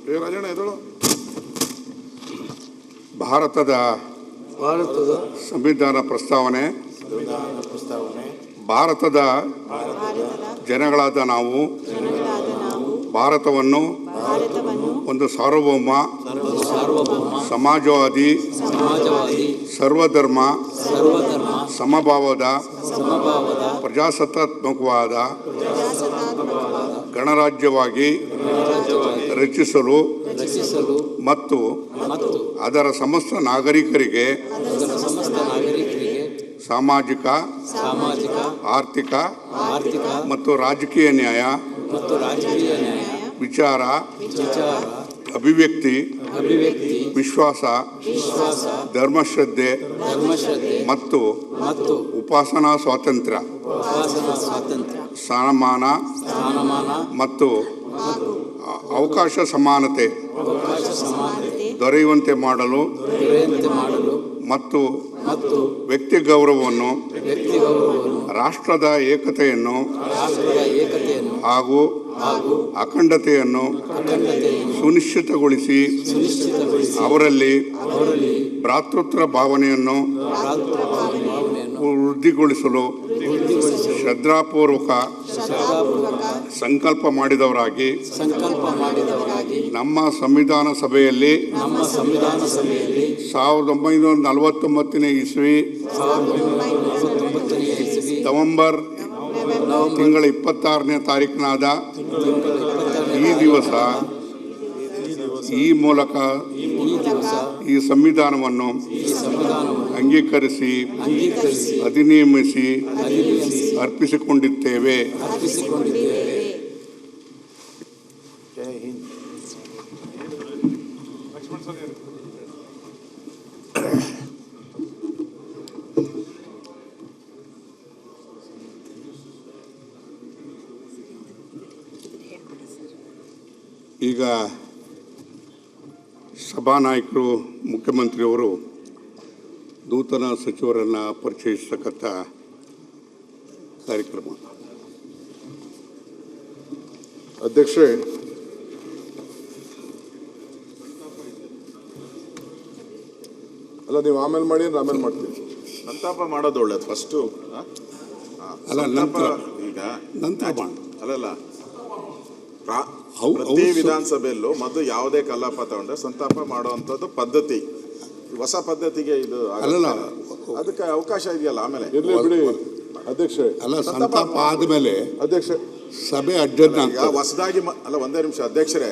ರಾಜಣ್ಣ ಎದಳು. ಭಾರತದ ಸಂವಿಧಾನ ಪ್ರಸ್ತಾವನೆ ಭಾರತದ ಜನಗಳಾದ ನಾವು ಭಾರತವನ್ನು ಒಂದು ಸಾರ್ವಭೌಮ ಸಮಾಜವಾದಿ ಸರ್ವಧರ್ಮ ಸಮಭಾವದ ಪ್ರಜಾಸತ್ತಾತ್ಮಕವಾದ ಗಣರಾಜ್ಯವಾಗಿ ರಚಿಸಲು ಮತ್ತು ಅದರ ಸಮಸ್ತ ನಾಗರಿಕರಿಗೆ ಸಾಮಾಜಿಕ ಆರ್ಥಿಕ ಮತ್ತು ರಾಜಕೀಯ ನ್ಯಾಯ ವಿಚಾರ ಅಭಿವ್ಯಕ್ತಿ ವಿಶ್ವಾಸ ಧರ್ಮಶ್ರದ್ಧೆ ಮತ್ತು ಉಪಾಸನಾ ಸ್ವಾತಂತ್ರ್ಯ ಸ್ಥಾನಮಾನ ಮತ್ತು ಅವಕಾಶ ಸಮಾನತೆ ದೊರೆಯುವಂತೆ ಮಾಡಲು ಮತ್ತು ವ್ಯಕ್ತಿ ಗೌರವವನ್ನು ರಾಷ್ಟ್ರದ ಏಕತೆಯನ್ನು ಹಾಗೂ ಅಖಂಡತೆಯನ್ನು ಸುನಿಶ್ಚಿತಗೊಳಿಸಿ ಅವರಲ್ಲಿ ಭ್ರಾತೃತ್ವ ಭಾವನೆಯನ್ನು ವೃದ್ಧಿಗೊಳಿಸಲು ಶ್ರದ್ಧಾಪೂರ್ವಕ ಸಂಕಲ್ಪ ಮಾಡಿದವರಾಗಿ ನಮ್ಮ ಸಂವಿಧಾನ ಸಭೆಯಲ್ಲಿ 1949ನೇ ಇಸ್ವಿ ನವೆಂಬರ್ ತಿಂಗಳ 26ನೇ ತಾರೀಕಿನಾದ ಈ ದಿವಸ ಈ ಮೂಲಕ ಈ ಸಂವಿಧಾನವನ್ನು ಅಂಗೀಕರಿಸಿ ಅಧಿನಿಯಮಿಸಿ ಅರ್ಪಿಸಿಕೊಂಡಿದ್ದೇವೆ. ಈಗ ಸಭಾನಾಯಕರು ಮುಖ್ಯಮಂತ್ರಿಯವರು ನೂತನ ಸಚಿವರನ್ನು ಪರಿಚಯಿಸತಕ್ಕಂಥ ಕಾರ್ಯಕ್ರಮ. ಅಧ್ಯಕ್ಷರೇ, ಅಲ್ಲ ನೀವು ಆಮೇಲೆ ಮಾಡಿ ಅಂದ್ರೆ ಆಮೇಲೆ ಮಾಡ್ತೀವಿ. ಸಂತಾಪ ಮಾಡೋದು ಒಳ್ಳೇದು ಫಸ್ಟು. ಅಲ್ಲ ನಂತರ ಈಗ ನಂತರ ಅಲ್ಲಲ್ಲ ಪ್ರತಿ ವಿಧಾನಸಭೆಯಲ್ಲೂ ಮೊದಲು ಯಾವುದೇ ಕಲಾಪ ತಗೊಂಡ್ರೆ ಸಂತಾಪ ಮಾಡುವಂಥದ್ದು ಪದ್ಧತಿ. ಹೊಸ ಪದ್ಧತಿಗೆ ಇದು ಅಲ್ಲಲ್ಲ, ಅದಕ್ಕೆ ಅವಕಾಶ ಇದೆಯಲ್ಲ ಆಮೇಲೆ ಇರ್ಲಿ ಬಿಡಿ ಅಧ್ಯಕ್ಷರೇ. ಅಲ್ಲ, ಸಂತಾಪ ಆದಮೇಲೆ ಅಧ್ಯಕ್ಷ ಸಭೆ ಅಡ್ಜರ್ನ್ ಈಗ ಹೊಸದಾಗಿ ಅಲ್ಲ ಒಂದೇ ನಿಮಿಷ ಅಧ್ಯಕ್ಷರೇ,